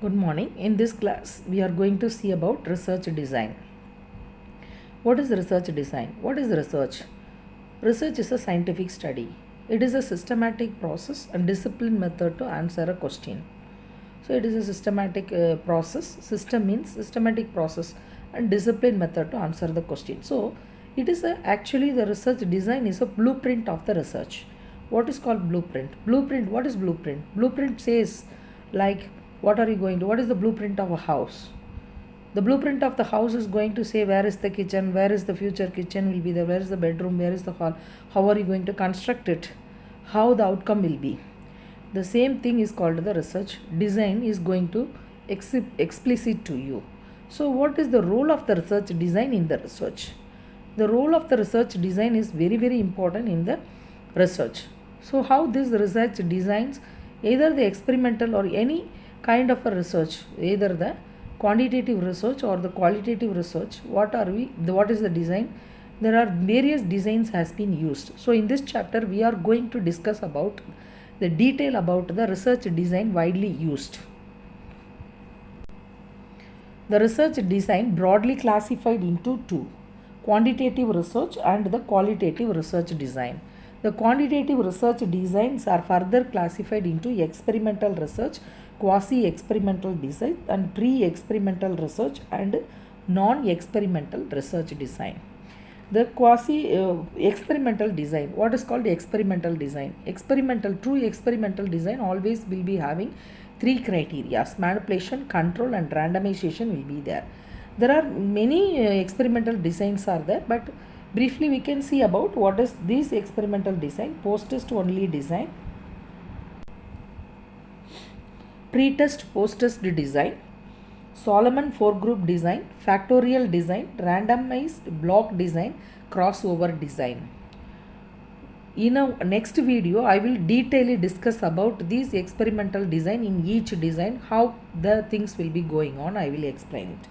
Good morning. In this class, we are going to see about research design. What is research design? What is research? Research is a scientific study. It is a systematic process and disciplined method to answer a question. So, it is a systematic process. System means systematic process and disciplined method to answer the question. So, it is actually the research design is a blueprint of the research. What is called blueprint? Blueprint. What is blueprint? Blueprint says like what are you going to? What is the blueprint of a house? The blueprint of the house is going to say where is the kitchen, where is the future kitchen will be there, where is the bedroom, where is the hall, how are you going to construct it, how the outcome will be. The same thing is called the research design is going to explicit to you. So what is the role of the research design in the research? The role of the research design is very, very important in the research. So how this research designs either the experimental or any kind of a research, either the quantitative research or the qualitative research, what is the design? There are various designs has been used. So in this chapter we are going to discuss about the detail about the research design widely used. The research design broadly classified into two: quantitative research and the qualitative research design. The quantitative research designs are further classified into experimental research, quasi-experimental design, and pre-experimental research and non-experimental research design. The quasi-experimental design. What is called experimental design? True experimental design always will be having three criteria: manipulation, control, and randomization will be there. There are many experimental designs are there, but briefly we can see about what is this experimental design. Post-test only design, pre-test post-test design, Solomon 4-group design, factorial design, randomized block design, crossover design. In a next video, I will detailedly discuss about this experimental design. In each design, how the things will be going on, I will explain it.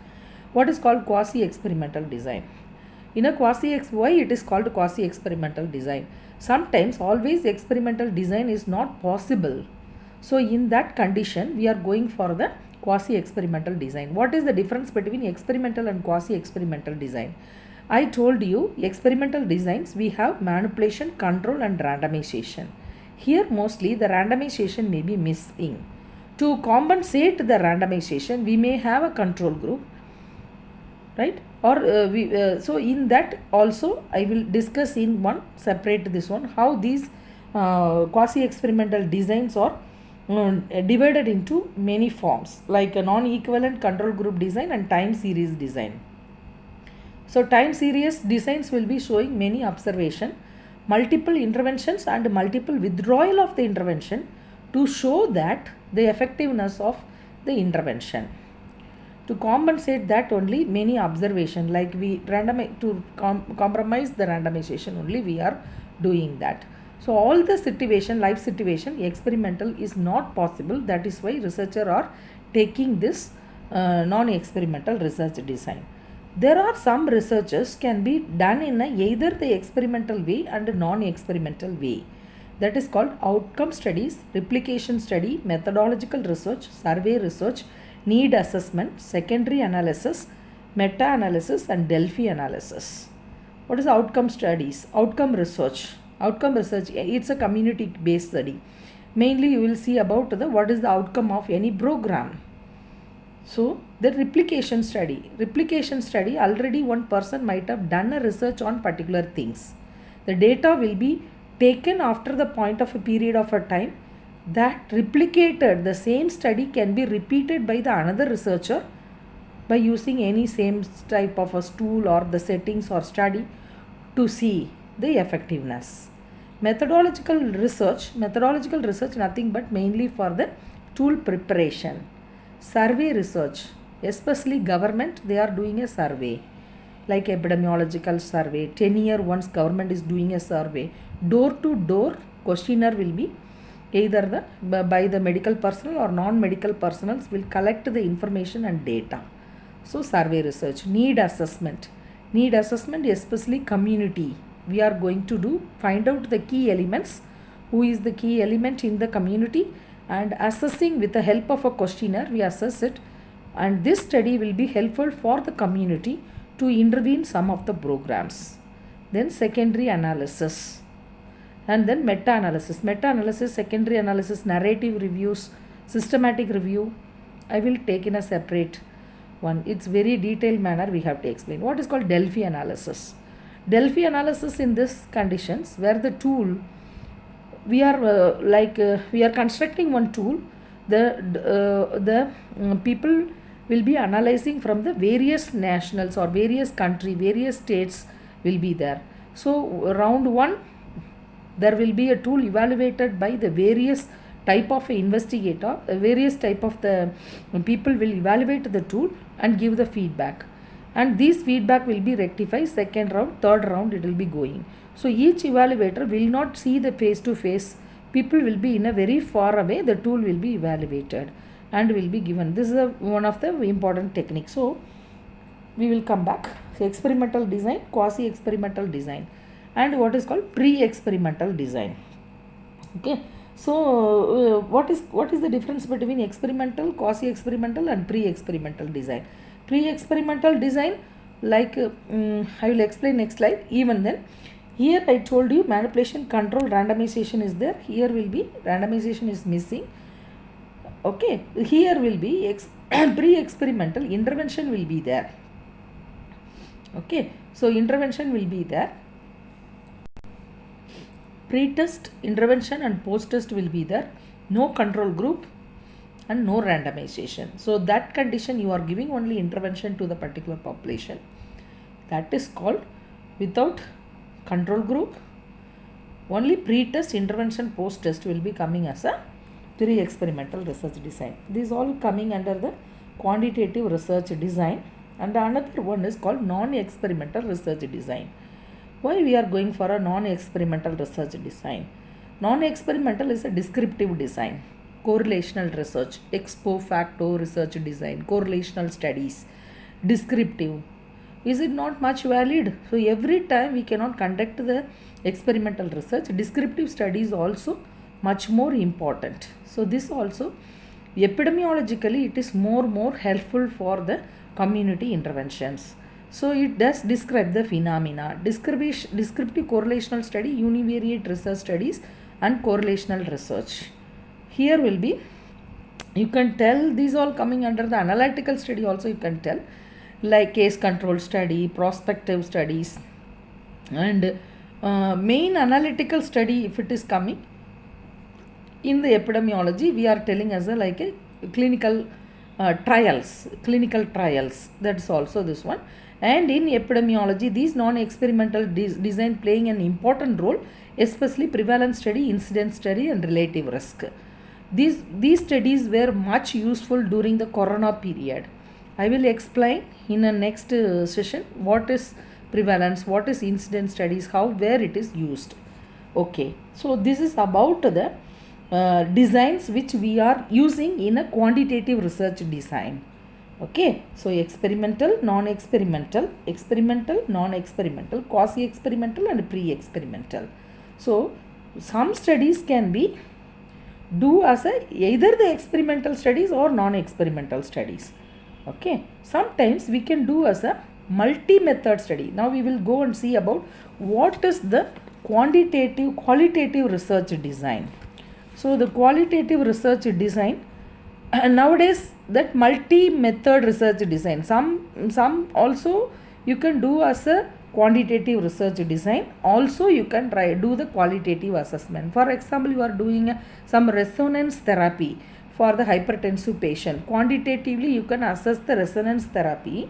What is called quasi-experimental design? In a why it is called quasi-experimental design? Sometimes always experimental design is not possible. So in that condition, we are going for the quasi-experimental design. What is the difference between experimental and quasi-experimental design? I told you experimental designs we have manipulation, control, and randomization. Here mostly the randomization may be missing. To compensate the randomization, we may have a control group, right? Or so in that also I will discuss in one separate this one how these quasi-experimental designs are divided into many forms, like a non-equivalent control group design and time series design. So time series designs will be showing many observation, multiple interventions and multiple withdrawal of the intervention to show that the effectiveness of the intervention. To compensate that only many observation, like we compromise the randomization only we are doing that. So all the situation, life situation, experimental is not possible. That is why researchers are taking this non-experimental research design. There are some researches can be done in either the experimental way and non-experimental way. That is called outcome studies, replication study, methodological research, survey research, need assessment, secondary analysis, meta-analysis, and Delphi analysis. What is outcome studies? Outcome research. Outcome research, it's a community-based study. Mainly you will see about what is the outcome of any program. So the replication study, already one person might have done a research on particular things. The data will be taken after the point of a period of a time that replicated. The same study can be repeated by the another researcher by using any same type of a tool or the settings or study to see the effectiveness. Methodological research nothing but mainly for the tool preparation. Survey research, especially government, they are doing a survey, like epidemiological survey. 10-year once government is doing a survey, door to door questionnaire will be either by the medical personnel or non-medical personnel will collect the information and data. So survey research. Need assessment, especially community, we are going to find out the key elements, who is the key element in the community, and assessing with the help of a questionnaire we assess it, and this study will be helpful for the community to intervene some of the programs. Then secondary analysis, and then meta-analysis. Meta-analysis, secondary analysis, narrative reviews, systematic review, I will take in a separate one. It's very detailed manner we have to explain. What is called Delphi analysis? Delphi analysis in this conditions where the tool we are we are constructing one tool. The people will be analyzing from the various nationals or various country, various states will be there. So round 1 there will be a tool evaluated by the various type of investigator, various type of the people will evaluate the tool and give the feedback, and these feedback will be rectified. Second round, third round it will be going. So each evaluator will not see the face to face, people will be in a very far away, the tool will be evaluated and will be given. This is one of the important techniques. So we will come back. So experimental design, quasi experimental design, and what is called pre-experimental design. Okay, so what is the difference between experimental, quasi experimental and pre-experimental design? Pre-experimental design, like I will explain next slide. Even then, here I told you manipulation, control, randomization is there. Here will be randomization is missing. Okay, here will be pre-experimental, intervention will be there. Okay, so intervention will be there. Pre-test, intervention and post-test will be there. No control group and no randomization. So that condition you are giving only intervention to the particular population. That is called without control group. Only pre-test, intervention, post-test will be coming as a pre-experimental research design. These all coming under the quantitative research design. And another one is called non-experimental research design. Why we are going for a non-experimental research design? Non-experimental is a descriptive design, correlational research, ex post facto research design, correlational studies, descriptive. Is it not much valid? So every time we cannot conduct the experimental research, descriptive studies also much more important. So this also epidemiologically it is more helpful for the community interventions. So it does describe the phenomena. Descriptive correlational study, univariate research studies and correlational research. Here will be, you can tell these all coming under the analytical study also you can tell, like case control study, prospective studies, and main analytical study if it is coming in the epidemiology we are telling as a like a clinical trials, that's also this one. And in epidemiology, these non-experimental design playing an important role, especially prevalence study, incidence study and relative risk. These studies were much useful during the corona period. I will explain in a next session what is prevalence, what is incidence studies, where it is used. Okay, so this is about the designs which we are using in a quantitative research design. Okay, so experimental, non-experimental, experimental, non-experimental, quasi-experimental and pre-experimental. So some studies can be do as either the experimental studies or non-experimental studies. Okay, sometimes we can do as a multi-method study. Now we will go and see about what is the qualitative research design. So the qualitative research design, and nowadays that multi-method research design, some also you can do as a quantitative research design, also you can do the qualitative assessment. For example, you are doing some resonance therapy for the hypertensive patient. Quantitatively you can assess the resonance therapy,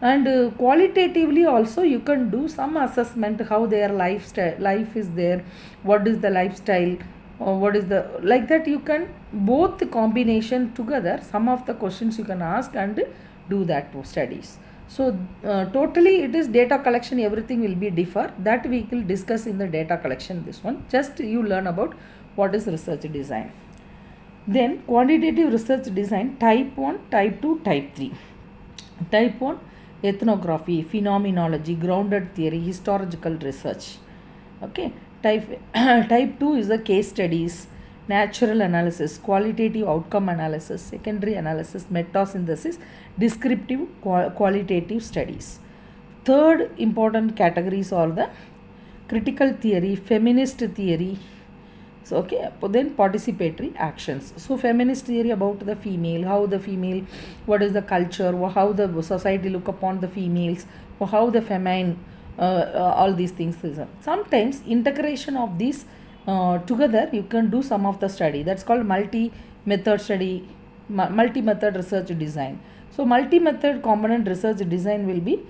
and qualitatively also you can do some assessment how their life is there, what is the lifestyle, what is the, like that you can both the combination together, some of the questions you can ask and do that studies. So totally it is data collection, everything will be differ, that we will discuss in the data collection. This one just you learn about what is research design. Then quantitative research design, type 1, type 2, type 3. Type 1, ethnography, phenomenology, grounded theory, historical research. Okay, type 2 is the case studies, natural analysis, qualitative outcome analysis, secondary analysis, meta synthesis, descriptive qualitative studies. Third important categories are the critical theory, feminist theory. So okay, then participatory actions. So feminist theory about the female, how the female, what is the culture, how the society look upon the females, how the feminine, all these things. Sometimes integration of these together, you can do some of the study. That's called multi-method study, multi-method research design. So multi-method component research design will be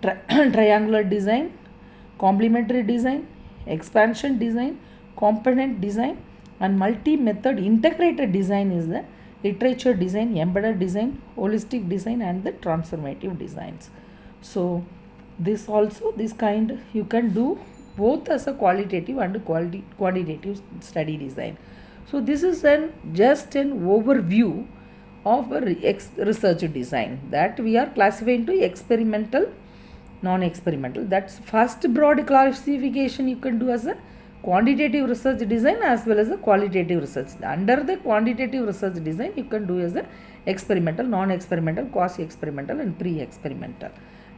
triangular design, complementary design, expansion design, component design, and multi-method integrated design is the literature design, embedded design, holistic design, and the transformative designs. So this kind you can do both as a qualitative and quantitative study design. So this is just an overview of a research design that we are classifying to experimental, non-experimental. That's first broad classification you can do as a quantitative research design as well as a qualitative research. Under the quantitative research design, you can do as a experimental, non-experimental, quasi-experimental, and pre-experimental.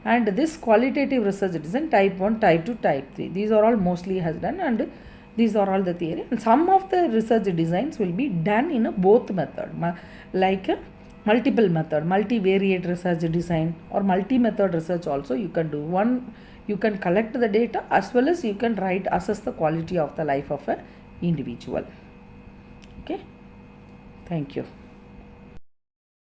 And this qualitative research design, type 1, type 2, type 3. These are all mostly has done, and these are all the theory. And some of the research designs will be done in a both method, like a multiple method, multivariate research design, or multi-method research also you can do. One, you can collect the data as well as you can assess the quality of the life of an individual. Okay, thank you.